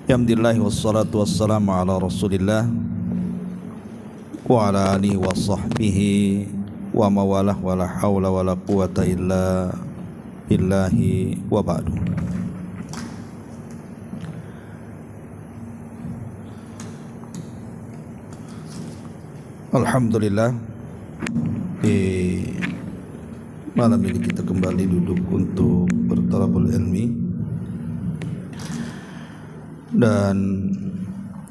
Alhamdulillah wassalatu wassalamu ala Rasulillah wa ala alihi wa sahbihi wa mawalah wa la hawla wa la quwata illa billahi wa ba'du. Alhamdulillah, di malam ini kita kembali duduk untuk bertalabul ilmi, dan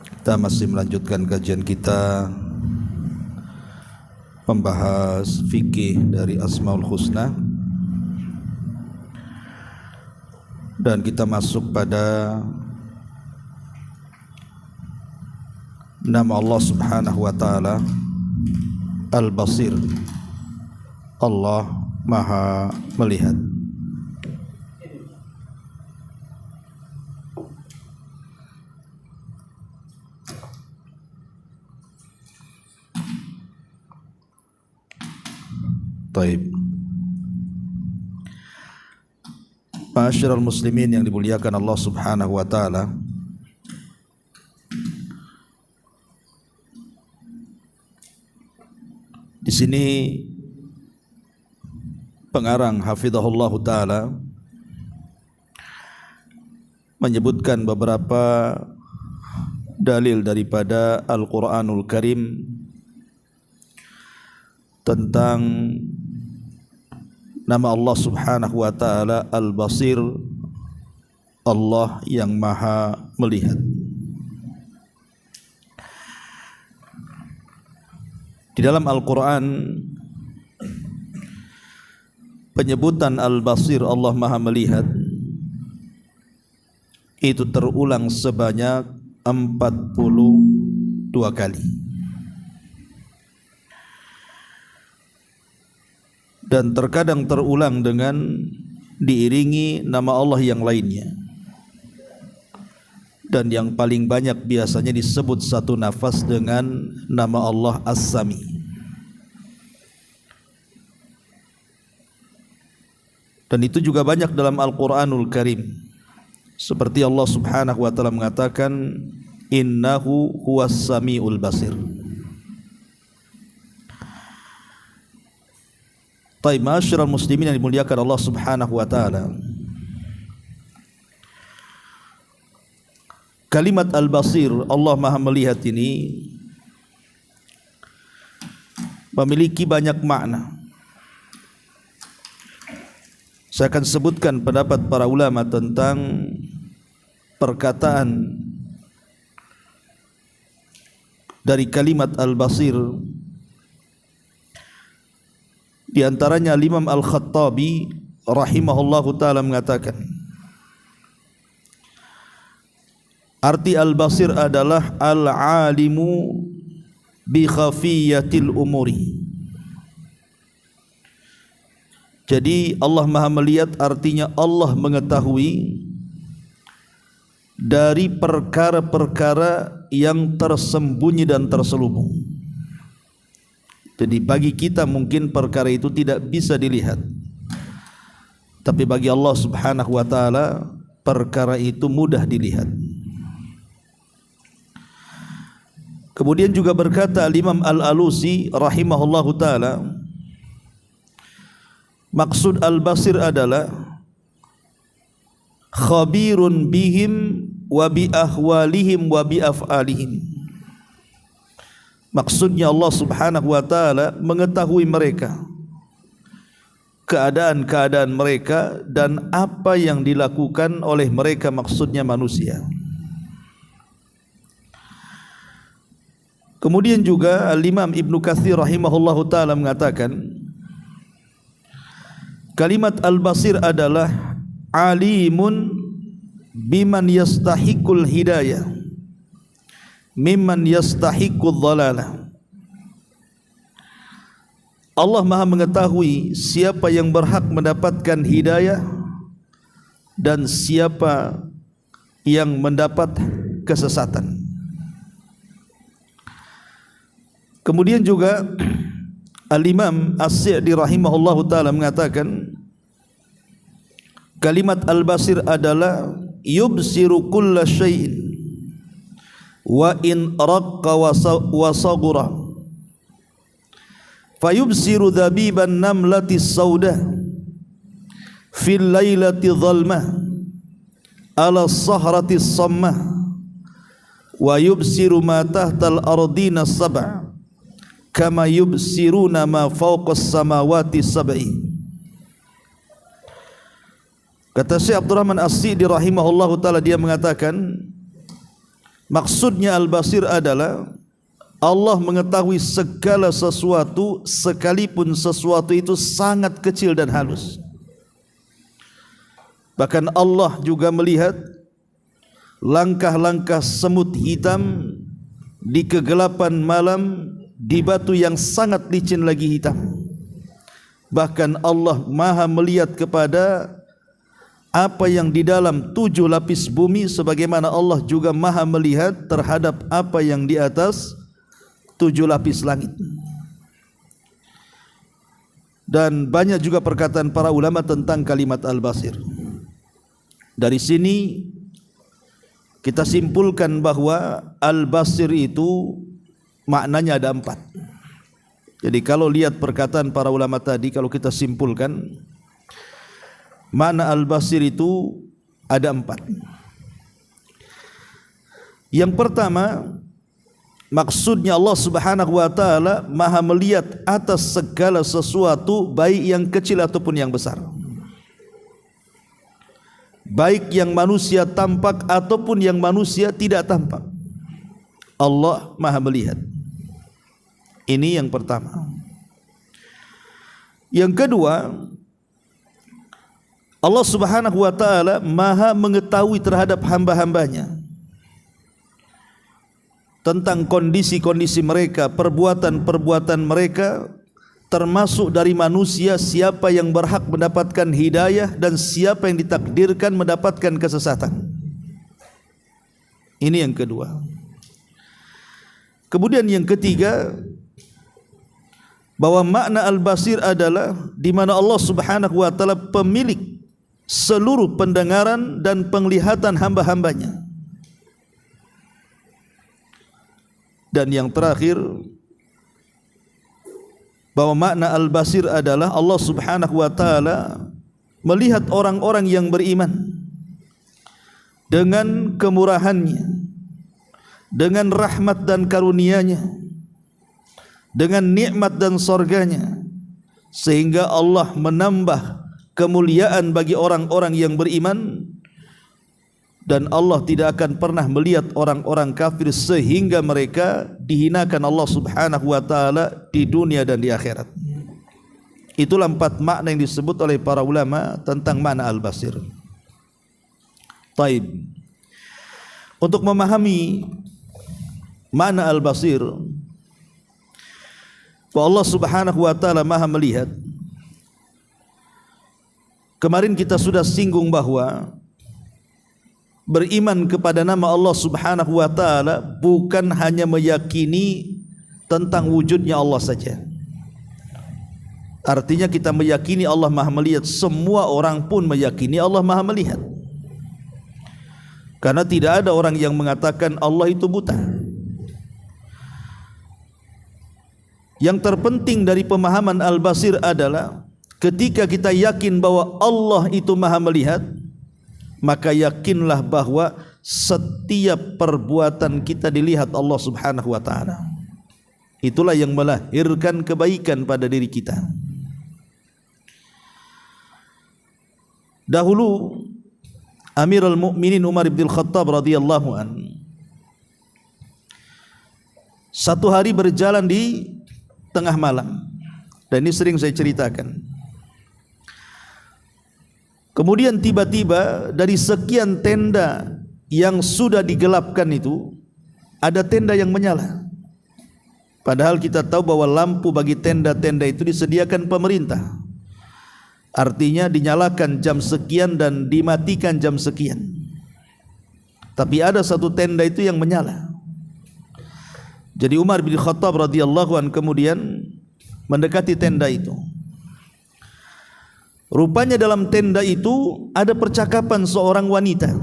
kita masih melanjutkan kajian kita membahas fikih dari Asmaul Husna, dan kita masuk pada nama Allah Subhanahu wa taala Al-Basir, Allah Maha Melihat. Baik, ma'asyiral muslimin yang dimuliakan Allah Subhanahu wa taala, di sini pengarang hafizahullah taala menyebutkan beberapa dalil daripada Al-Qur'anul Karim tentang nama Allah Subhanahu wa taala Al-Basir, Allah yang Maha Melihat. Di dalam Al-Quran, penyebutan Al-Basir, Allah Maha Melihat, itu terulang sebanyak 42 kali. Dan terkadang terulang dengan diiringi nama Allah yang lainnya. Dan yang paling banyak biasanya disebut satu nafas dengan nama Allah As-Sami. Dan itu juga banyak dalam Al-Quranul Karim. Seperti Allah Subhanahu wa ta'ala mengatakan, Innahu huwas sami'ul basir. Taib, ma'asyiral muslimin yang dimuliakan Allah Subhanahu wa ta'ala, kalimat Al-Basir, Allah Maha Melihat, ini memiliki banyak makna. Saya akan sebutkan pendapat para ulama tentang perkataan dari kalimat Al-Basir. Di antaranya Imam Al-Khattabi rahimahullahu ta'ala mengatakan, arti Al-Basir adalah Al-Alimu bi khafiyatil umuri. Jadi Allah Maha Melihat artinya Allah mengetahui dari perkara-perkara yang tersembunyi dan terselubung. Jadi bagi kita mungkin perkara itu tidak bisa dilihat, tapi bagi Allah Subhanahu wa ta'ala perkara itu mudah dilihat. Kemudian juga berkata Imam Al-Alusi rahimahullahu ta'ala, maksud Al-Basir adalah khabirun bihim wa bi ahwalihim wa bi af'alihim. Maksudnya Allah Subhanahu wa ta'ala mengetahui mereka, keadaan-keadaan mereka, dan apa yang dilakukan oleh mereka, maksudnya manusia. Kemudian juga Al-Imam Ibnu Katsir rahimahullahu ta'ala mengatakan, kalimat Al-Basir adalah alimun biman yastahiqul hidayah mimman yastahiqul dhalalah. Allah Maha mengetahui siapa yang berhak mendapatkan hidayah dan siapa yang mendapat kesesatan. Kemudian juga Al-Imam As-Sa'di rahimahullahu ta'ala mengatakan, kalimat Al-Basir adalah yubsiru kulla syai'in wa in raqqa wa saghura fayubsiru dhabiban namlati sauda fil lailati dhalmah ala sahrati sammah wa yubsiru ma tahtal ardina sab'a kama yubsiruna ma fawqas samawati sab'i. Kata Syekh Abdurrahman As-Sa'di rahimahullahu taala, dia mengatakan maksudnya Al-Basir adalah Allah mengetahui segala sesuatu sekalipun sesuatu itu sangat kecil dan halus. Bahkan Allah juga melihat langkah-langkah semut hitam di kegelapan malam di batu yang sangat licin lagi hitam. Bahkan Allah Maha melihat kepada apa yang di dalam 7 lapis bumi, sebagaimana Allah juga Maha melihat terhadap apa yang di atas 7 lapis langit. Dan banyak juga perkataan para ulama tentang kalimat Al-Basir. Dari sini kita simpulkan bahwa Al-Basir itu maknanya ada 4. Jadi kalau lihat perkataan para ulama tadi, kalau kita simpulkan makna Al-Basir itu ada 4. Yang pertama, maksudnya Allah Subhanahu wa taala Maha melihat atas segala sesuatu, baik yang kecil ataupun yang besar, baik yang manusia tampak ataupun yang manusia tidak tampak. Allah Maha melihat. Ini yang pertama. Yang kedua, Allah Subhanahu wa taala Maha mengetahui terhadap hamba-hambanya tentang kondisi-kondisi mereka, perbuatan-perbuatan mereka, termasuk dari manusia siapa yang berhak mendapatkan hidayah dan siapa yang ditakdirkan mendapatkan kesesatan. Ini yang kedua. Kemudian yang ketiga, bahwa makna Al-Basir adalah di mana Allah Subhanahu wa taala pemilik seluruh pendengaran dan penglihatan hamba-hambanya. Dan yang terakhir, bahwa makna Al-Basir adalah Allah Subhanahu wa taala melihat orang-orang yang beriman dengan kemurahannya, dengan rahmat dan karunia-Nya, dengan nikmat dan surganya, sehingga Allah menambah kemuliaan bagi orang-orang yang beriman, dan Allah tidak akan pernah melihat orang-orang kafir sehingga mereka dihinakan Allah Subhanahu wa taala di dunia dan di akhirat. Itulah 4 makna yang disebut oleh para ulama tentang makna Al-Basir. Taib. Untuk memahami makna Al-Basir, bahwa Allah Subhanahu wa taala Maha melihat, kemarin kita sudah singgung bahwa beriman kepada nama Allah Subhanahu wa taala bukan hanya meyakini tentang wujudnya Allah saja. Artinya kita meyakini Allah Maha melihat, semua orang pun meyakini Allah Maha melihat. Karena tidak ada orang yang mengatakan Allah itu buta. Yang terpenting dari pemahaman Al-Basir adalah ketika kita yakin bahwa Allah itu Maha melihat, maka yakinlah bahwa setiap perbuatan kita dilihat Allah Subhanahu wa taala. Itulah yang melahirkan kebaikan pada diri kita. Dahulu Amirul Mukminin Umar bin Khattab radhiyallahu an, satu hari berjalan di tengah malam, dan ini sering saya ceritakan. Kemudian tiba-tiba dari sekian tenda yang sudah digelapkan itu, ada tenda yang menyala. Padahal kita tahu bahwa lampu bagi tenda-tenda itu disediakan pemerintah. Artinya dinyalakan jam sekian dan dimatikan jam sekian. Tapi ada satu tenda itu yang menyala. Jadi Umar bin Khattab radhiyallahu an kemudian mendekati tenda itu. Rupanya dalam tenda itu ada percakapan seorang wanita,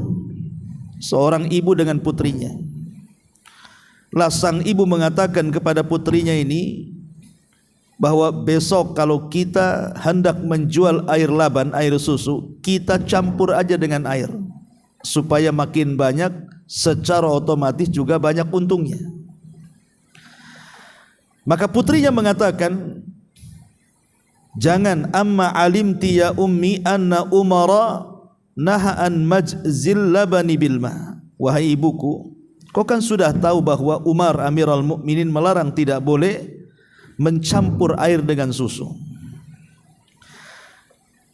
seorang ibu dengan putrinya. sang ibu mengatakan kepada putrinya ini bahwa besok kalau kita hendak menjual air laban, air susu, kita campur aja dengan air supaya makin banyak, secara otomatis juga banyak untungnya. Maka putrinya mengatakan, jangan, amma alimti ya ummi anna Umara naha an majzil labani bilma. Wahai ibuku, kau kan sudah tahu bahwa Umar Amirul Mukminin melarang tidak boleh mencampur air dengan susu.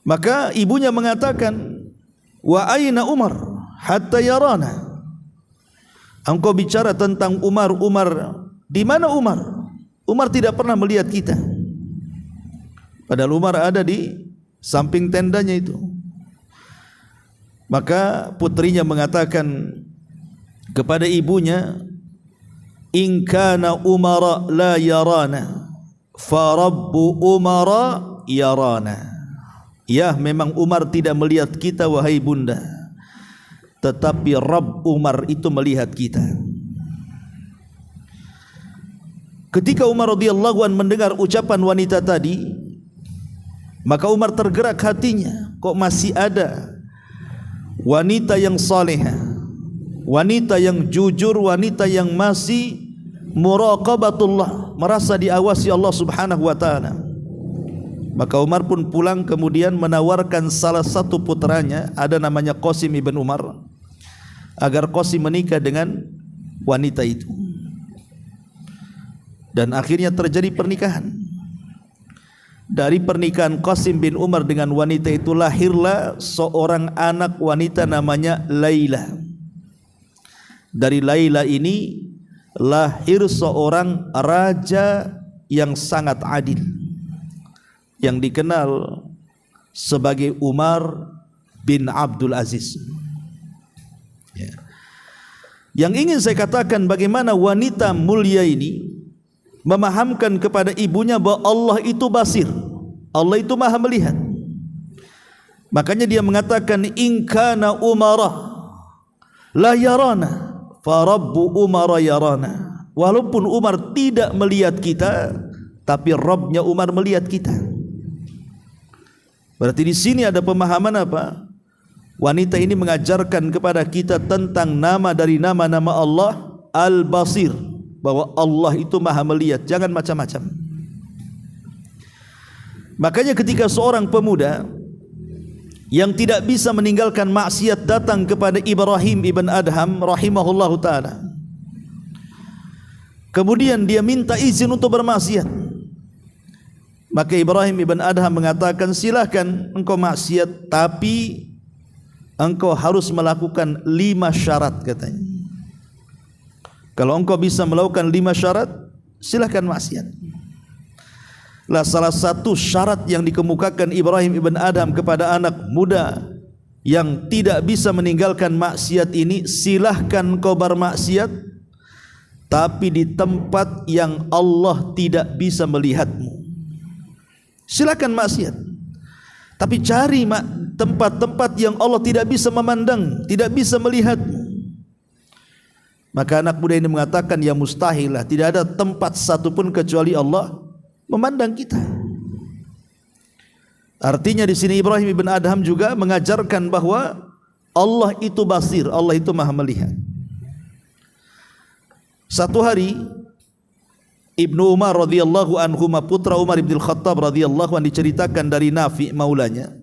Maka ibunya mengatakan, wa aina Umar hatta yarana. Engkau bicara tentang Umar, di mana Umar? Umar tidak pernah melihat kita. Padahal Umar ada di samping tendanya itu. Maka putrinya mengatakan kepada ibunya, in kana Umara la yarana fa rabbu Umara yarana. Ya, memang Umar tidak melihat kita wahai bunda, tetapi Rabb Umar itu melihat kita. Ketika Umar radhiyallahu an mendengar ucapan wanita tadi, maka Umar tergerak hatinya, kok masih ada wanita yang salehah, wanita yang jujur, wanita yang masih muraqabatullah, merasa diawasi Allah Subhanahu wa taala. Maka Umar pun pulang kemudian menawarkan salah satu putranya, ada namanya Qasim ibn Umar, agar Qasim menikah dengan wanita itu. Dan akhirnya terjadi pernikahan. Dari pernikahan Qasim bin Umar dengan wanita itu lahirlah seorang anak wanita namanya Laila. Dari Laila ini lahir seorang raja yang sangat adil, yang dikenal sebagai Umar bin Abdul Aziz. Yang ingin saya katakan, bagaimana wanita mulia ini memahamkan kepada ibunya bahwa Allah itu basir, Allah itu maha melihat. Makanya dia mengatakan, in kana Umara la yarana fa rabbu Umara yarana. Walaupun Umar tidak melihat kita, tapi Rabbnya Umar melihat kita. Berarti di sini ada pemahaman apa? Wanita ini mengajarkan kepada kita tentang nama dari nama-nama Allah, Al-Basir, bahwa Allah itu maha melihat, jangan macam-macam. Makanya ketika seorang pemuda yang tidak bisa meninggalkan maksiat datang kepada Ibrahim ibn Adham rahimahullahu ta'ala, kemudian dia minta izin untuk bermaksiat, maka Ibrahim ibn Adham mengatakan, silakan engkau maksiat, tapi engkau harus melakukan 5 syarat katanya. Kalau engkau bisa melakukan 5 syarat, silakan maksiat. Lah salah satu syarat yang dikemukakan Ibrahim ibn Adham kepada anak muda yang tidak bisa meninggalkan maksiat ini, silahkan engkau bermaksiat, tapi di tempat yang Allah tidak bisa melihatmu. Silakan maksiat, tapi cari tempat-tempat yang Allah tidak bisa memandang, tidak bisa melihatmu. Maka anak muda ini mengatakan, ya mustahil lah, tidak ada tempat satupun kecuali Allah memandang kita. Artinya di sini Ibrahim ibn Adham juga mengajarkan bahwa Allah itu basir, Allah itu maha melihat. Satu hari Ibnu Umar radhiyallahu anhu, putra Umar ibn Khattab radhiyallahu anhu, diceritakan dari Nafi maulanya.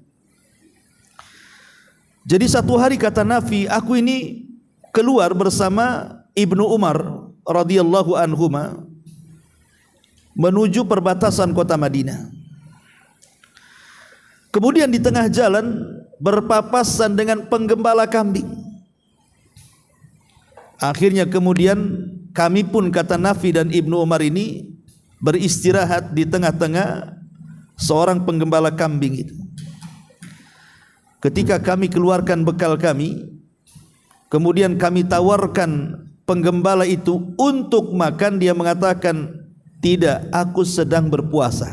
Jadi satu hari kata Nafi, aku ini keluar bersama Ibnu Umar radhiyallahu anhuma menuju perbatasan kota Madinah. Kemudian di tengah jalan berpapasan dengan penggembala kambing. Akhirnya kemudian kami pun, kata Nafi dan Ibnu Umar ini, beristirahat di tengah-tengah seorang penggembala kambing itu. Ketika kami keluarkan bekal kami, kemudian kami tawarkan penggembala itu untuk makan, dia mengatakan, tidak, aku sedang berpuasa.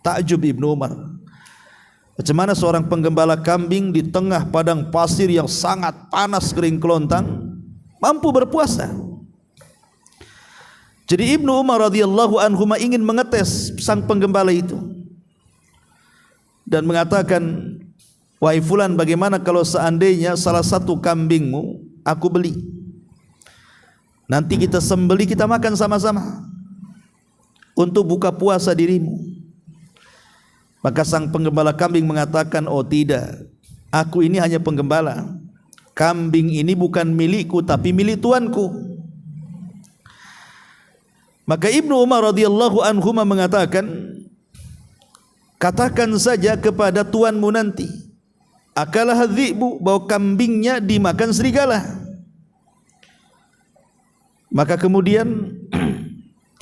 Takjub Ibnu Umar, macam mana seorang penggembala kambing di tengah padang pasir yang sangat panas kering kelontang mampu berpuasa. Jadi Ibnu Umar radhiyallahu anhu ingin mengetes sang penggembala itu dan mengatakan, wahai fulan, bagaimana kalau seandainya salah satu kambingmu aku beli, nanti kita sembeli, kita makan sama-sama untuk buka puasa dirimu. Maka sang penggembala kambing mengatakan, oh tidak, aku ini hanya penggembala, kambing ini bukan milikku tapi milik tuanku. Maka Ibnu Umar radhiyallahu anhu mengatakan, katakan saja kepada tuanmu nanti, akalah dzi'bu, bahwa kambingnya dimakan serigala. Maka kemudian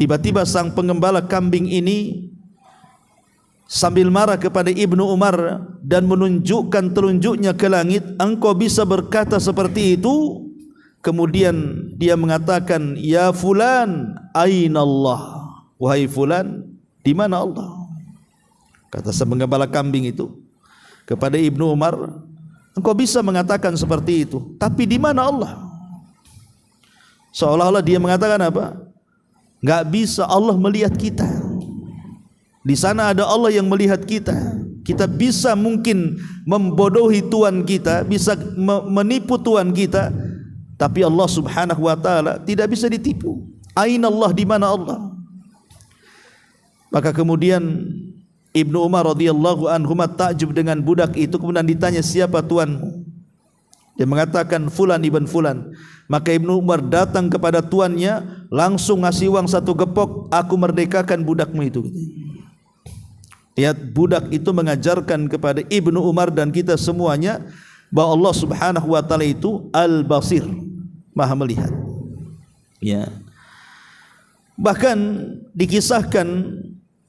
tiba-tiba sang penggembala kambing ini sambil marah kepada Ibnu Umar dan menunjukkan telunjuknya ke langit, engkau bisa berkata seperti itu? Kemudian dia mengatakan, ya fulan, aina Allah, wahai fulan, di mana Allah? Kata sang penggembala kambing itu kepada Ibnu Umar, engkau bisa mengatakan seperti itu, tapi di mana Allah? Seolah-olah dia mengatakan apa? Enggak bisa, Allah melihat kita. Di sana ada Allah yang melihat kita. Kita bisa mungkin membodohi Tuhan kita, bisa menipu Tuhan kita, tapi Allah subhanahu wa ta'ala tidak bisa ditipu. Aina Allah, di mana Allah? Maka kemudian Ibnu Umar radhiyallahu anhu takjub dengan budak itu. Kemudian ditanya, siapa tuanmu? Dia mengatakan, fulan ibn fulan. Maka Ibnu Umar datang kepada tuannya, langsung ngasih uang 1 gepok, aku merdekakan budakmu itu. Lihat, budak itu mengajarkan kepada Ibnu Umar dan kita semuanya bahwa Allah subhanahu wa ta'ala itu Al-Basir, Maha melihat. Ya. Bahkan dikisahkan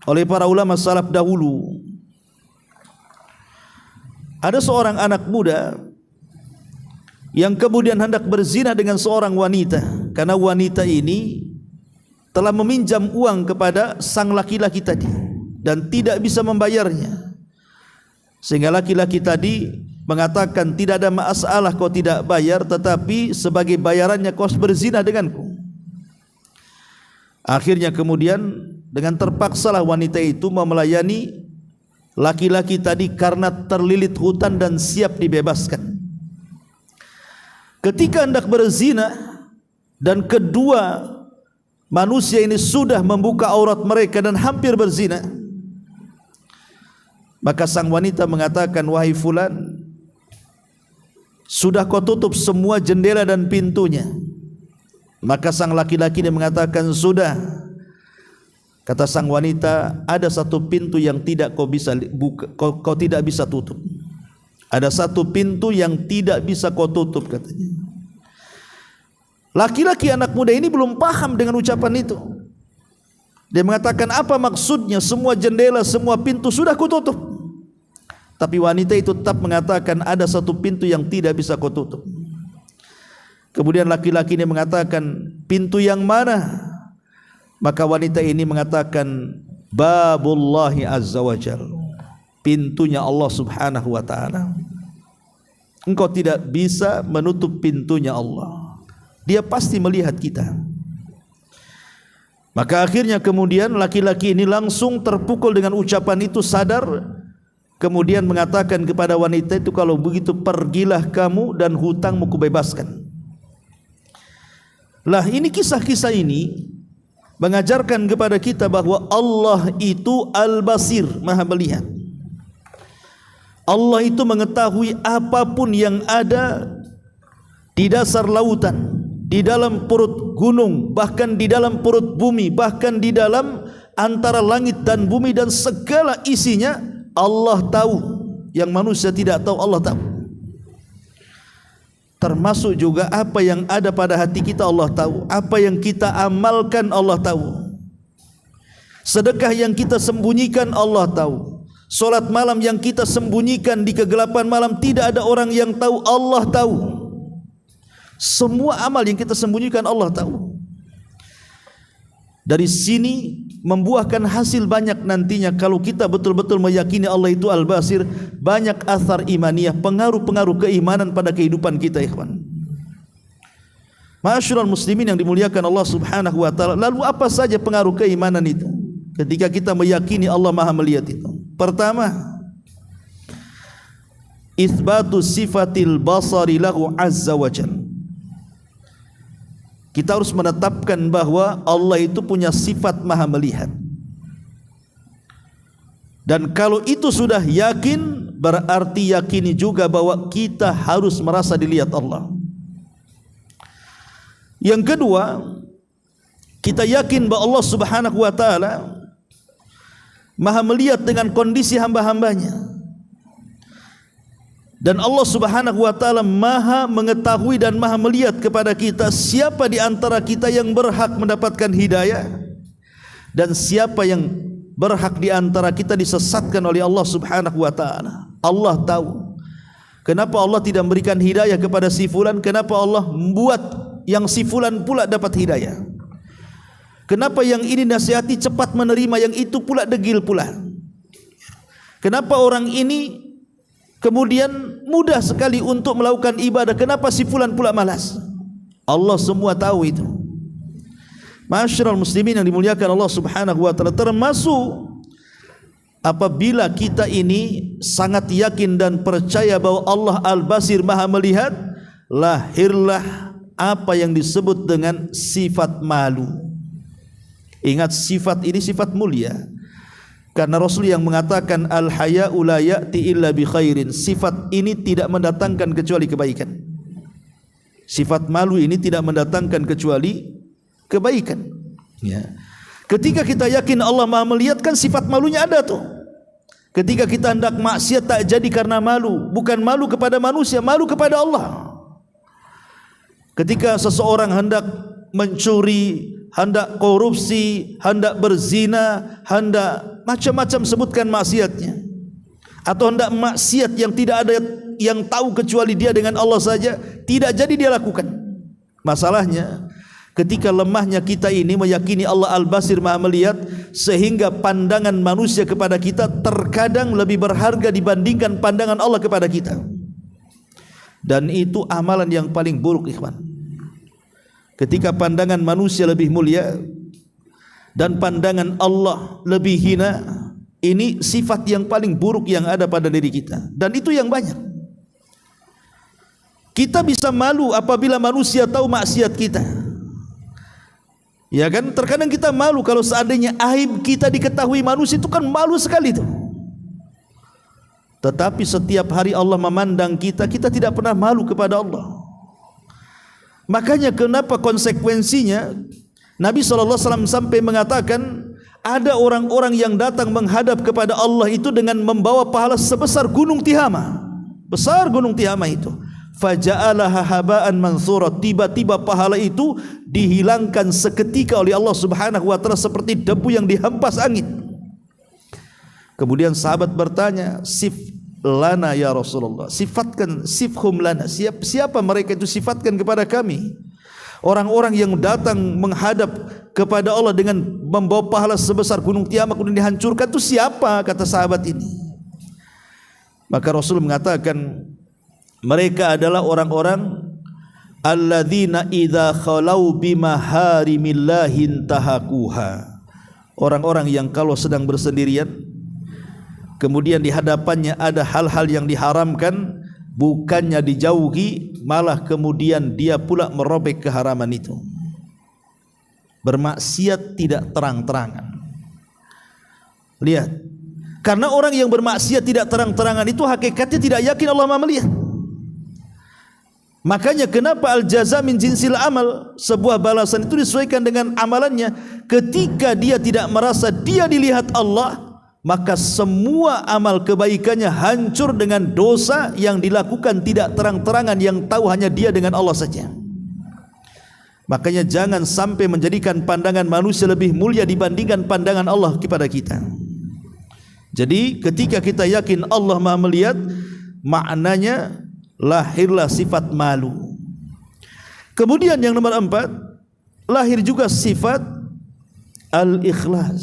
oleh para ulama salaf dahulu, ada seorang anak muda yang kemudian hendak berzina dengan seorang wanita, karena wanita ini telah meminjam uang kepada sang laki-laki tadi dan tidak bisa membayarnya, sehingga laki-laki tadi mengatakan, tidak ada masalah kau tidak bayar, tetapi sebagai bayarannya kau berzina denganku. Akhirnya kemudian dengan terpaksalah wanita itu melayani laki-laki tadi karena terlilit hutang dan siap dibebaskan. Ketika hendak berzina dan kedua manusia ini sudah membuka aurat mereka dan hampir berzina, maka sang wanita mengatakan, wahai fulan, sudah kau tutup semua jendela dan pintunya? Maka sang laki-laki ini mengatakan, sudah. Kata sang wanita, ada satu pintu yang tidak kau bisa buka, kau tidak bisa tutup. Ada satu pintu yang tidak bisa kau tutup, katanya. Laki-laki anak muda ini belum paham dengan ucapan itu. Dia mengatakan, apa maksudnya semua jendela, semua pintu sudah kau tutup? Tapi wanita itu tetap mengatakan, ada satu pintu yang tidak bisa kau tutup. Kemudian laki-laki ini mengatakan, pintu yang mana? Maka wanita ini mengatakan, babullahi azza wa jal, pintunya Allah subhanahu wa ta'ala. Engkau tidak bisa menutup pintunya Allah, Dia pasti melihat kita. Maka akhirnya kemudian laki-laki ini langsung terpukul dengan ucapan itu, sadar, kemudian mengatakan kepada wanita itu, kalau begitu pergilah kamu dan hutangmu kubebaskan. Lah, ini kisah-kisah ini mengajarkan kepada kita bahwa Allah itu Al-Basir, Maha melihat. Allah itu mengetahui apapun yang ada di dasar lautan, di dalam perut gunung, bahkan di dalam perut bumi, bahkan di dalam antara langit dan bumi dan segala isinya. Allah tahu, yang manusia tidak tahu Allah tahu. Termasuk juga apa yang ada pada hati kita Allah tahu, apa yang kita amalkan Allah tahu. Sedekah yang kita sembunyikan Allah tahu. Solat malam yang kita sembunyikan di kegelapan malam, tidak ada orang yang tahu, Allah tahu. Semua amal yang kita sembunyikan Allah tahu. Dari sini membuahkan hasil banyak nantinya kalau kita betul-betul meyakini Allah itu Al-Basir. Banyak athar imaniyah, pengaruh-pengaruh keimanan pada kehidupan kita, ikhwan. Ma'asyiral muslimin yang dimuliakan Allah Subhanahu wa taala, lalu apa saja pengaruh keimanan itu ketika kita meyakini Allah Maha melihat itu? Pertama, itsbatu sifatil basari lahu azza wa jalla. Kita harus menetapkan bahwa Allah itu punya sifat Maha melihat. Dan kalau itu sudah yakin, berarti yakini juga bahwa kita harus merasa dilihat Allah. Yang kedua, kita yakin bahwa Allah Subhanahu wa taala Maha melihat dengan kondisi hamba-hambanya. Dan Allah Subhanahu wa taala Maha mengetahui dan Maha melihat kepada kita siapa di antara kita yang berhak mendapatkan hidayah dan siapa yang berhak di antara kita disesatkan oleh Allah Subhanahu wa taala. Allah tahu. Kenapa Allah tidak memberikan hidayah kepada si fulan? Kenapa Allah membuat yang si fulan pula dapat hidayah? Kenapa yang ini nasihati cepat menerima, yang itu pula degil pula? Kenapa orang ini kemudian mudah sekali untuk melakukan ibadah, kenapa si fulan pula malas? Allah semua tahu itu. Ma'asyiral muslimin yang dimuliakan Allah Subhanahu wa taala, termasuk apabila kita ini sangat yakin dan percaya bahwa Allah Al-Basir Maha melihat, lahirlah apa yang disebut dengan sifat malu. Ingat, sifat ini sifat mulia, karena Rasul yang mengatakan al-haya'u la ya'ti illa bi khairin. Sifat ini tidak mendatangkan kecuali kebaikan. Sifat malu ini tidak mendatangkan kecuali kebaikan, ya. Ketika kita yakin Allah Maha melihat, kan sifat malunya ada tuh. Ketika kita hendak maksiat tak jadi karena malu, bukan malu kepada manusia, malu kepada Allah. Ketika seseorang hendak mencuri, hendak korupsi, hendak berzina, hendak macam-macam sebutkan maksiatnya, atau hendak maksiat yang tidak ada yang tahu kecuali dia dengan Allah saja, tidak jadi dia lakukan. Masalahnya ketika lemahnya kita ini meyakini Allah Al-Basir Maha melihat, sehingga pandangan manusia kepada kita terkadang lebih berharga dibandingkan pandangan Allah kepada kita. Dan itu amalan yang paling buruk, ikhwan. Ketika pandangan manusia lebih mulia dan pandangan Allah lebih hina, ini sifat yang paling buruk yang ada pada diri kita, dan itu yang banyak. Kita bisa malu apabila manusia tahu maksiat kita, ya kan? Terkadang kita malu kalau seandainya aib kita diketahui manusia, itu kan malu sekali itu. Tetapi setiap hari Allah memandang kita, kita tidak pernah malu kepada Allah. Makanya kenapa konsekuensinya Nabi SAW sampai mengatakan ada orang-orang yang datang menghadap kepada Allah itu dengan membawa pahala sebesar gunung Tihama. Besar gunung Tihama itu. Faja'alaha haba'an mansura. Tiba-tiba pahala itu dihilangkan seketika oleh Allah Subhanahu wa taala seperti debu yang dihempas angin. Kemudian sahabat bertanya, sif lana ya Rasulullah, sifatkan, sifhum lana, siapa mereka itu, sifatkan kepada kami. Orang-orang yang datang menghadap kepada Allah dengan membawa pahala sebesar gunung Tihama kemudian dihancurkan, itu siapa? Kata sahabat ini. Maka Rasul mengatakan, mereka adalah orang-orang alladzina idza khalau bimaharimillahi intahakuha. Orang-orang yang kalau sedang bersendirian, kemudian di hadapannya ada hal-hal yang diharamkan, bukannya dijauhi, malah kemudian dia pula merobek keharaman itu. Bermaksiat tidak terang-terangan. Lihat, karena orang yang bermaksiat tidak terang-terangan itu hakikatnya tidak yakin Allah Maha melihat. Makanya kenapa al-jaza min jinsil amal, sebuah balasan itu disesuaikan dengan amalannya. Ketika dia tidak merasa dia dilihat Allah, maka semua amal kebaikannya hancur dengan dosa yang dilakukan tidak terang-terangan, yang tahu hanya dia dengan Allah saja. Makanya jangan sampai menjadikan pandangan manusia lebih mulia dibandingkan pandangan Allah kepada kita. Jadi ketika kita yakin Allah Maha melihat, maknanya lahirlah sifat malu. Kemudian yang nomor 4, lahir juga sifat al-ikhlas.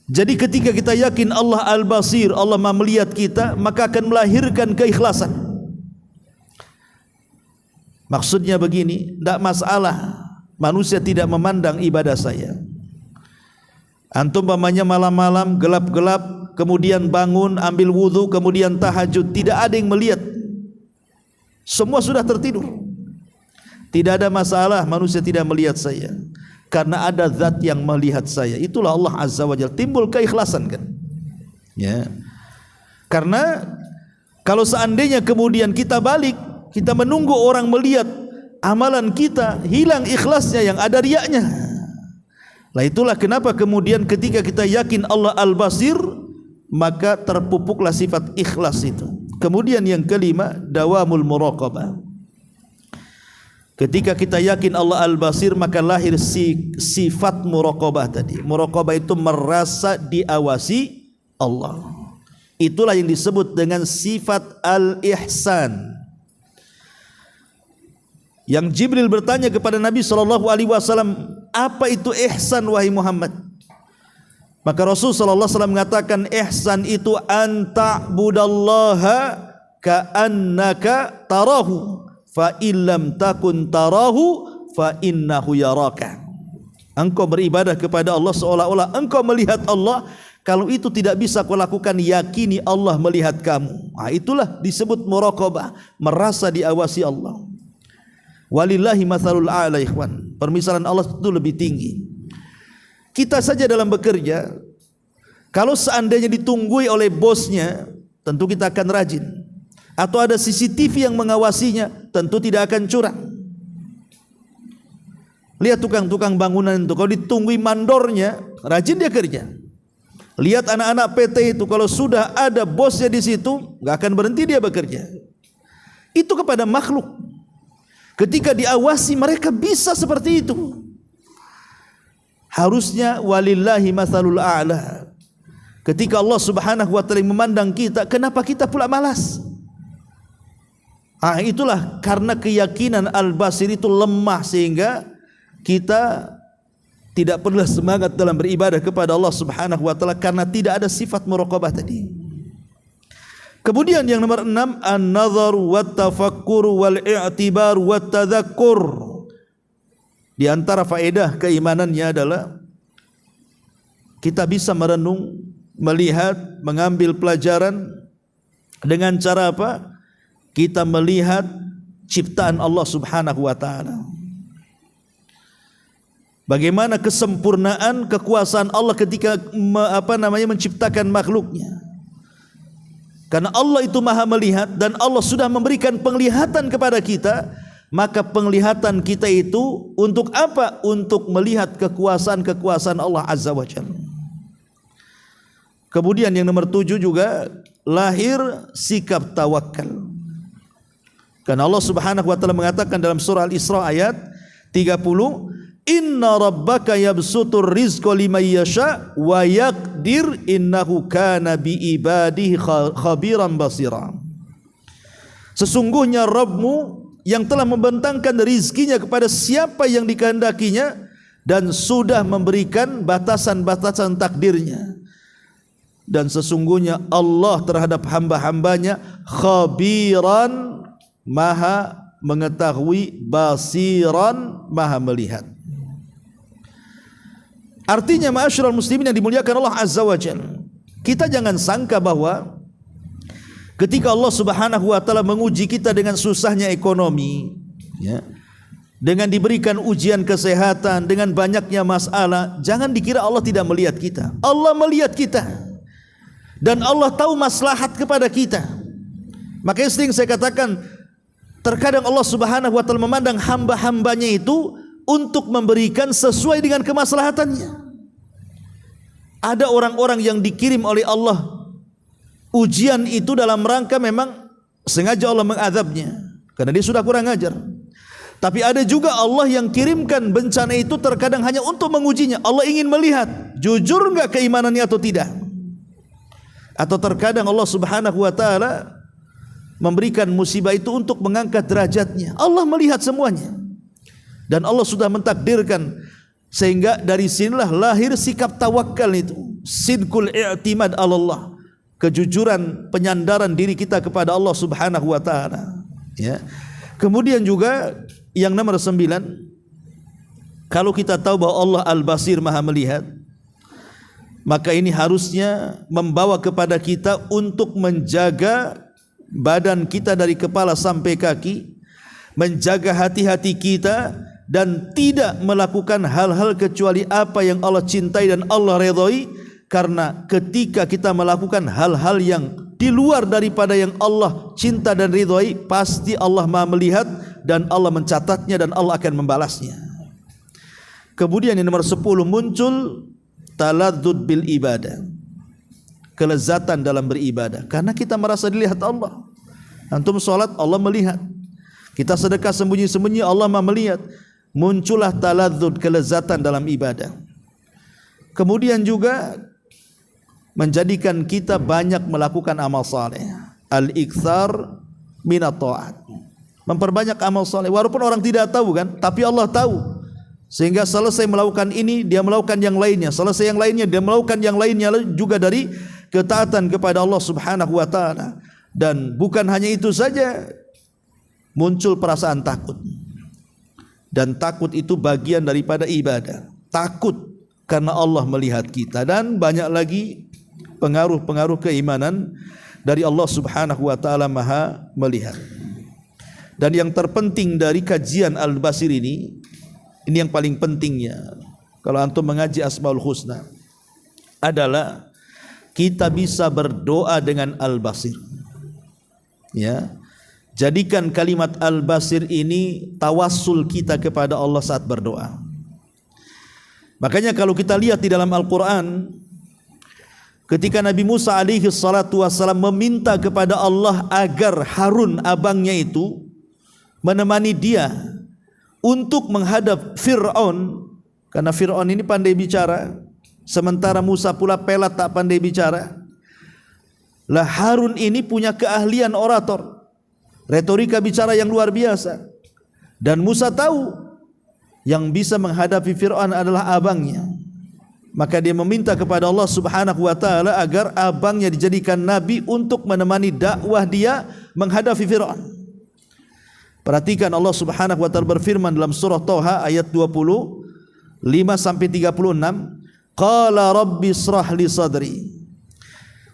Jadi ketika kita yakin Allah Al-Basir, Allah Maha melihat kita, maka akan melahirkan keikhlasan. Maksudnya begini, tidak masalah manusia tidak memandang ibadah saya. Antum umpamanya malam-malam gelap-gelap, kemudian bangun, ambil wudhu, kemudian tahajud, tidak ada yang melihat, semua sudah tertidur. Tidak ada masalah manusia tidak melihat saya, karena ada zat yang melihat saya. Itulah Allah Azza wa Jalla. Timbul keikhlasan kan? Ya. Karena kalau seandainya kemudian kita balik, kita menunggu orang melihat amalan kita, hilang ikhlasnya, yang ada riyaknya. Lah itulah kenapa kemudian ketika kita yakin Allah Al-Basir, maka terpupuklah sifat ikhlas itu. Kemudian yang kelima, dawamul muraqabah. Ketika kita yakin Allah Al-Basir, maka lahir sifat muraqabah tadi. Muraqabah itu merasa diawasi Allah. Itulah yang disebut dengan sifat al-ihsan. Yang Jibril bertanya kepada Nabi SAW, apa itu ihsan wahai Muhammad? Maka Rasul SAW mengatakan, ihsan itu anta'budallaha ka'annaka tarahu fa illam takun tarahu fa innahu yaraka. Engkau beribadah kepada Allah seolah-olah engkau melihat Allah. Kalau itu tidak bisa kau lakukan, yakini Allah melihat kamu. Nah, itulah disebut muraqabah, merasa diawasi Allah. Walillahi mathalul a'la ikhwan. Permisalan Allah itu lebih tinggi. Kita saja dalam bekerja, kalau seandainya ditunggui oleh bosnya, tentu kita akan rajin. Atau ada CCTV yang mengawasinya, tentu tidak akan curang. Lihat tukang-tukang bangunan itu, kalau ditunggui mandornya, rajin dia kerja. Lihat anak-anak PT itu, kalau sudah ada bosnya di situ, nggak akan berhenti dia bekerja. Itu kepada makhluk. Ketika diawasi mereka bisa seperti itu. Harusnya walillahi mathalul a'la. Ketika Allah Subhanahu wa taala memandang kita, kenapa kita pula malas? Itulah karena keyakinan Al-Basir itu lemah, sehingga kita tidak perlu semangat dalam beribadah kepada Allah Subhanahu wa taala karena tidak ada sifat muraqabah tadi. Kemudian yang nomor 6, an-nazar wat tafakkur wal i'tibar wat tadhakkur. Di antara faedah keimanannya adalah kita bisa merenung, melihat, mengambil pelajaran dengan cara apa? Kita melihat ciptaan Allah Subhanahu wa taala. Bagaimana kesempurnaan kekuasaan Allah ketika menciptakan makhluknya. Karena Allah itu maha melihat dan Allah sudah memberikan penglihatan kepada kita, maka penglihatan kita itu untuk apa? Untuk melihat kekuasaan-kekuasaan Allah Azza wa Jalla. Kemudian yang nomor 7 juga lahir sikap tawakal. Karena Allah Subhanahu wa taala mengatakan dalam surah Al-Isra ayat 30, Inna rabbaka yabsutur rizqa liman yasha wa yaqdir innahu kana bi ibadihi khabiran basira. Sesungguhnya Rabbmu yang telah membentangkan rizkinya kepada siapa yang dikehendakinya dan sudah memberikan batasan-batasan takdirnya. Dan sesungguhnya Allah terhadap hamba-hambanya khabiran, maha mengetahui, basiran, maha melihat. Artinya ma'asyiral muslimin yang dimuliakan Allah Azza wa Jalla, kita jangan sangka bahwa ketika Allah Subhanahu wa taala menguji kita dengan susahnya ekonomi, ya, dengan diberikan ujian kesehatan, dengan banyaknya masalah, jangan dikira Allah tidak melihat kita. Allah melihat kita. Dan Allah tahu maslahat kepada kita. Makanya sering saya katakan, terkadang Allah Subhanahu wa taala memandang hamba-hambanya itu untuk memberikan sesuai dengan kemaslahatannya. Ada orang-orang yang dikirim oleh Allah, ujian itu dalam rangka memang sengaja Allah mengadabnya karena dia sudah kurang ajar. Tapi ada juga Allah yang kirimkan bencana itu terkadang hanya untuk mengujinya. Allah ingin melihat jujur enggak keimanannya atau tidak. Atau terkadang Allah Subhanahu wa taala memberikan musibah itu untuk mengangkat derajatnya. Allah melihat semuanya. Dan Allah sudah mentakdirkan, sehingga dari sinilah lahir sikap tawakal itu, sidqul i'timad Allah, kejujuran penyandaran diri kita kepada Allah Subhanahu wa taala, ya. Kemudian juga yang nomor 9, kalau kita tahu bahwa Allah Al-Basir, Maha melihat, maka ini harusnya membawa kepada kita untuk menjaga badan kita dari kepala sampai kaki, menjaga hati-hati kita, dan tidak melakukan hal-hal kecuali apa yang Allah cintai dan Allah redhoi. Karena ketika kita melakukan hal-hal yang di luar daripada yang Allah cinta dan ridhoi, pasti Allah Maha melihat dan Allah mencatatnya dan Allah akan membalasnya. Kemudian yang nomor 10, muncul taladzud bil ibadah, kelezatan dalam beribadah, karena kita merasa dilihat Allah. Antum salat, Allah melihat. Kita sedekah sembunyi-sembunyi, Allah Maha melihat. Muncullah taladzud, kelezatan dalam ibadah. Kemudian juga menjadikan kita banyak melakukan amal saleh. Al-iktsar minat ta'at, memperbanyak amal saleh, walaupun orang tidak tahu kan, tapi Allah tahu. Sehingga selesai melakukan ini, dia melakukan yang lainnya, selesai yang lainnya, dia melakukan yang lainnya juga dari ketaatan kepada Allah Subhanahu wa taala. Dan bukan hanya itu saja, muncul perasaan takut. Dan takut itu bagian daripada ibadah. Takut karena Allah melihat kita, dan banyak lagi pengaruh-pengaruh keimanan dari Allah Subhanahu wa taala Maha melihat. Dan yang terpenting dari kajian Al-Basir ini yang paling pentingnya kalau antum mengaji Asmaul Husna adalah kita bisa berdoa dengan Al-Basir. Ya. Jadikan kalimat Al-Basir ini tawassul kita kepada Allah saat berdoa. Makanya kalau kita lihat di dalam Al-Quran, ketika Nabi Musa alaihi salatu wassalam meminta kepada Allah agar Harun abangnya itu menemani dia untuk menghadap Fir'aun, karena Fir'aun ini pandai bicara, sementara Musa pula pelat tak pandai bicara. Lah Harun ini punya keahlian orator, retorika bicara yang luar biasa. Dan Musa tahu yang bisa menghadapi Fir'aun adalah abangnya. Maka dia meminta kepada Allah Subhanahu wa taala agar abangnya dijadikan nabi untuk menemani dakwah dia menghadapi Fir'aun. Perhatikan Allah Subhanahu wa taala berfirman dalam surah Thaha ayat 25 sampai 36, qala rabbi israh li sadri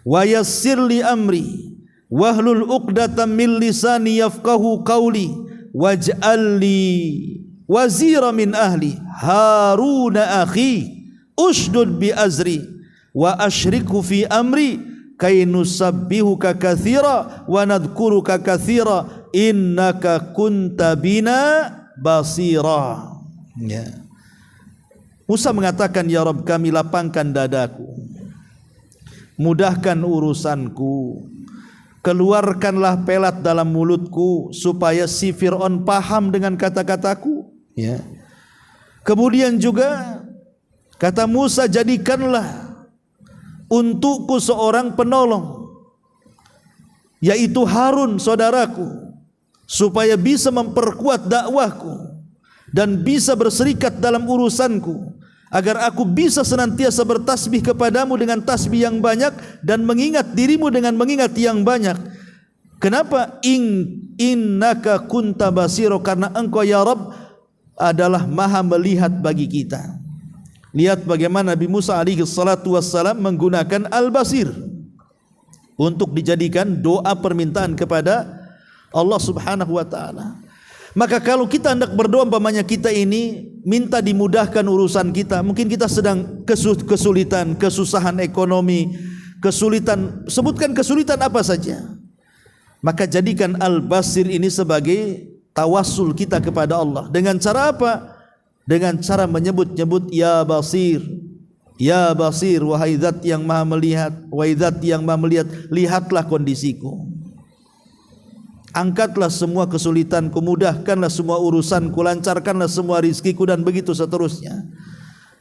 wa yassir li amri wahlul 'uqdatam min lisani yafqahu qawli waj'al li wazira min ahli Haruna akhi ushdud bi azri wa ashrikhu fi amri kay nusabbihuka katsira wa nadhkuruka katsira innaka kunta bina basira. Ya. Musa mengatakan, ya Rabb, kami lapangkan dadaku, mudahkan urusanku, keluarkanlah pelat dalam mulutku supaya si Fir'aun paham dengan kata-kataku. Ya. Kemudian juga kata Musa, jadikanlah untukku seorang penolong, yaitu Harun saudaraku, supaya bisa memperkuat dakwahku dan bisa berserikat dalam urusanku, agar aku bisa senantiasa bertasbih kepadamu dengan tasbih yang banyak dan mengingat dirimu dengan mengingat yang banyak. Kenapa? Innaka kunta basiro, karena engkau ya Rabb adalah maha melihat bagi kita. Lihat bagaimana Nabi Musa alaihi salatu wassalam menggunakan Al-Basir untuk dijadikan doa permintaan kepada Allah Subhanahu wa taala. Maka kalau kita hendak berdoa, umpamanya kita ini minta dimudahkan urusan kita, mungkin kita sedang kesulitan, kesusahan ekonomi, kesulitan, sebutkan kesulitan apa saja, maka jadikan Al-Basir ini sebagai tawassul kita kepada Allah. Dengan cara apa? Dengan cara menyebut-nyebut ya Basir, ya Basir, wahai zat yang maha melihat, wahai zat yang maha melihat, lihatlah kondisiku, angkatlah semua kesulitanku, mudahkanlah semua urusanku, lancarkanlah semua rizkiku, dan begitu seterusnya.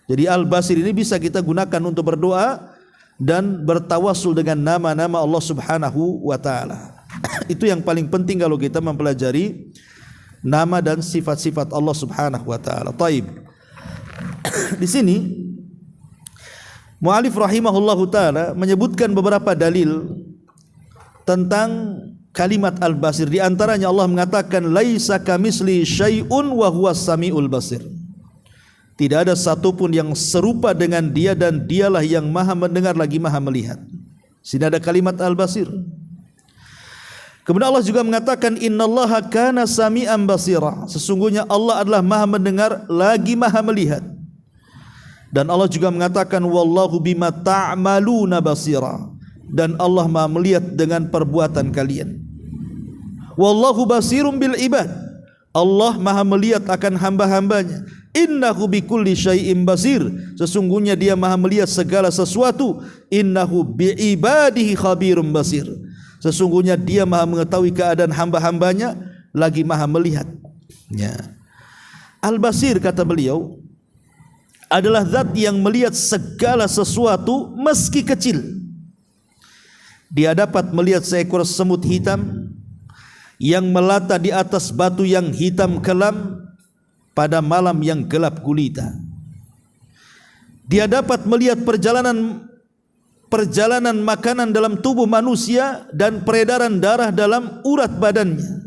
Jadi Al-Basir ini bisa kita gunakan untuk berdoa dan bertawassul dengan nama-nama Allah Subhanahu wa taala. Itu yang paling penting kalau kita mempelajari nama dan sifat-sifat Allah Subhanahu wa taala. Taib. Di sini mu'allif rahimahullahu taala menyebutkan beberapa dalil tentang kalimat Al-Basir. Di antaranya Allah mengatakan laisa kamitsli syai'un wa huwas samiul basir. Tidak ada satupun yang serupa dengan Dia dan Dialah yang Maha mendengar lagi Maha melihat. Sini ada kalimat Al-Basir. Kemudian Allah juga mengatakan innallaha kana sami'an basira. Sesungguhnya Allah adalah Maha mendengar lagi Maha melihat. Dan Allah juga mengatakan wallahu bima ta'maluna basira. Dan Allah Maha melihat dengan perbuatan kalian. Wallahu basirum bil ibad. Allah Maha melihat akan hamba-hambanya. Innahu bikulli syai'in basir. Sesungguhnya Dia Maha melihat segala sesuatu. Innahu biibadihi khabirum basir. Sesungguhnya Dia Maha mengetahui keadaan hamba-hambanya lagi Maha melihat. Ya. Al-Basir kata beliau adalah zat yang melihat segala sesuatu meski kecil. Dia dapat melihat seekor semut hitam yang melata di atas batu yang hitam kelam pada malam yang gelap gulita. Dia dapat melihat perjalanan makanan dalam tubuh manusia dan peredaran darah dalam urat badannya.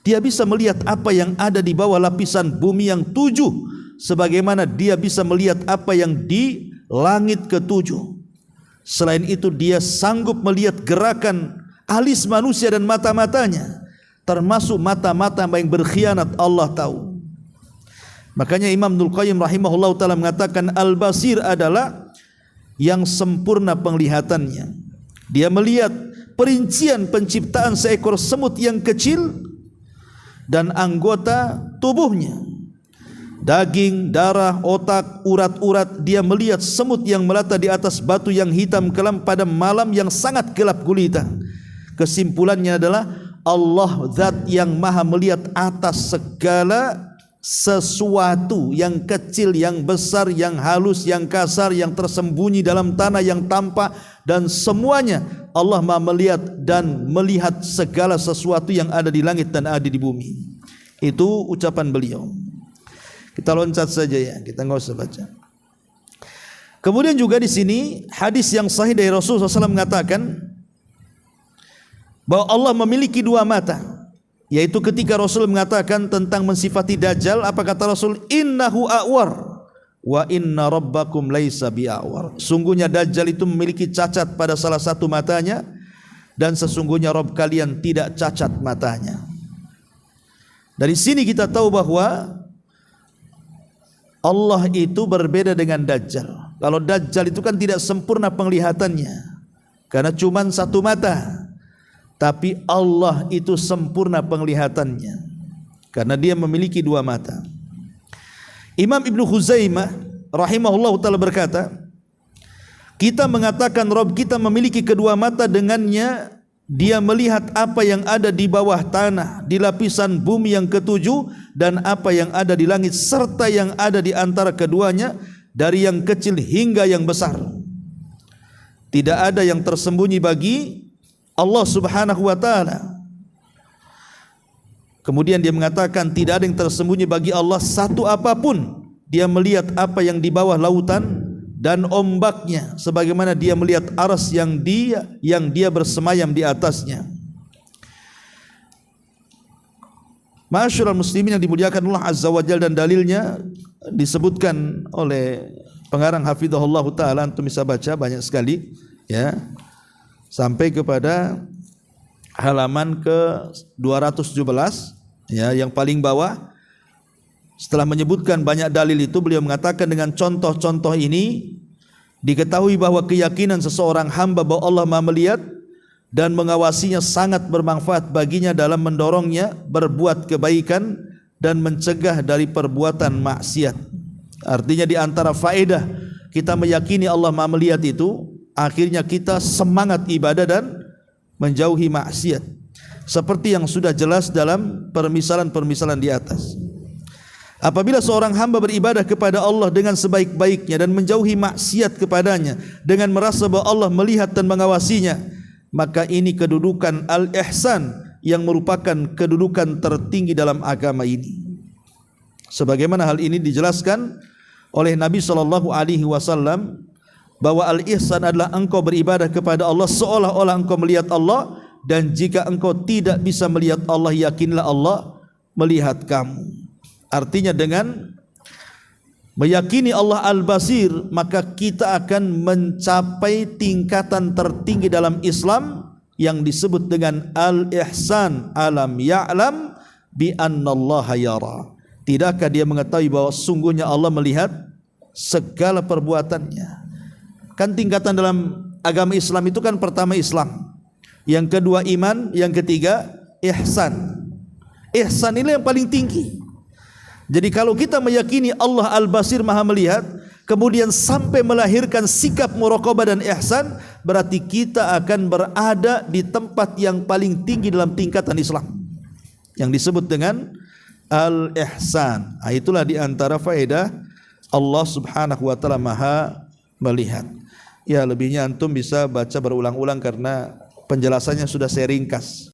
Dia bisa melihat apa yang ada di bawah lapisan bumi yang 7, sebagaimana Dia bisa melihat apa yang di langit ke-7. Selain itu Dia sanggup melihat gerakan alis manusia dan mata-matanya, termasuk mata-mata yang berkhianat. Allah tahu. Makanya Imam Ibnul Qayyim rahimahullah ta'ala mengatakan Al-Basir adalah yang sempurna penglihatannya. Dia melihat perincian penciptaan seekor semut yang kecil dan anggota tubuhnya, daging, darah, otak, urat-urat. Dia melihat semut yang melata di atas batu yang hitam kelam pada malam yang sangat gelap gulita. Kesimpulannya adalah Allah zat yang Maha melihat atas segala sesuatu, yang kecil, yang besar, yang halus, yang kasar, yang tersembunyi dalam tanah, yang tampak, dan semuanya Allah Maha melihat dan melihat segala sesuatu yang ada di langit dan ada di bumi. Itu ucapan beliau. Kita loncat saja ya, kita enggak usah baca. Kemudian juga di sini hadis yang sahih dari Rasulullah SAW mengatakan bahwa Allah memiliki 2 mata. Yaitu ketika Rasul mengatakan tentang mensifati Dajjal, apa kata Rasul? Innahu a'war wa inna rabbakum laisa bi'awar. Sungguhnya Dajjal itu memiliki cacat pada salah satu matanya, dan sesungguhnya Rabb kalian tidak cacat matanya. Dari sini kita tahu bahwa Allah itu berbeda dengan Dajjal. Kalau Dajjal itu kan tidak sempurna penglihatannya karena cuma 1 mata. Tapi Allah itu sempurna penglihatannya karena Dia memiliki 2 mata. Imam Ibnu Khuzaimah rahimahullah ta'ala berkata, kita mengatakan Rabb kita memiliki kedua mata, dengannya Dia melihat apa yang ada di bawah tanah, di lapisan bumi yang ke-7, dan apa yang ada di langit, serta yang ada di antara keduanya, dari yang kecil hingga yang besar. Tidak ada yang tersembunyi bagi Allah subhanahu wa ta'ala. Kemudian dia mengatakan tidak ada yang tersembunyi bagi Allah satu apapun. Dia melihat apa yang di bawah lautan dan ombaknya, sebagaimana Dia melihat arsy yang dia bersemayam di atasnya. Ma'asyiral muslimin yang dimuliakan Allah azza wa jalla, dan dalilnya disebutkan oleh pengarang hafizahullah ta'ala, antum bisa baca banyak sekali ya, sampai kepada halaman ke-217 ya, yang paling bawah. Setelah menyebutkan banyak dalil itu, beliau mengatakan dengan contoh-contoh ini diketahui bahwa keyakinan seseorang hamba bahwa Allah Maha melihat dan mengawasinya sangat bermanfaat baginya dalam mendorongnya berbuat kebaikan dan mencegah dari perbuatan maksiat. Artinya di antara faedah kita meyakini Allah Maha melihat itu, akhirnya kita semangat ibadah dan menjauhi maksiat, seperti yang sudah jelas dalam permisalan-permisalan di atas. Apabila seorang hamba beribadah kepada Allah dengan sebaik-baiknya dan menjauhi maksiat kepadanya dengan merasa bahwa Allah melihat dan mengawasinya, maka ini kedudukan al-ihsan yang merupakan kedudukan tertinggi dalam agama ini. Sebagaimana hal ini dijelaskan oleh Nabi SAW bahwa al-ihsan adalah engkau beribadah kepada Allah seolah-olah engkau melihat Allah, dan jika engkau tidak bisa melihat Allah, yakinlah Allah melihat kamu. Artinya dengan meyakini Allah Al-Basir, maka kita akan mencapai tingkatan tertinggi dalam Islam yang disebut dengan al-ihsan. Alam ya'lam bi annallaha yara. Tidakkah dia mengetahui bahwa sungguhnya Allah melihat segala perbuatannya? Kan tingkatan dalam agama Islam itu kan pertama Islam, yang kedua iman, yang ketiga ihsan. Ihsan ini yang paling tinggi. Jadi kalau kita meyakini Allah Al-Basir Maha melihat, kemudian sampai melahirkan sikap muraqabah dan ihsan, berarti kita akan berada di tempat yang paling tinggi dalam tingkatan Islam, yang disebut dengan al-ihsan. Itulah di antara faedah Allah Subhanahu wa taala Maha melihat. Ya, lebihnya antum bisa baca berulang-ulang karena penjelasannya sudah saya ringkas.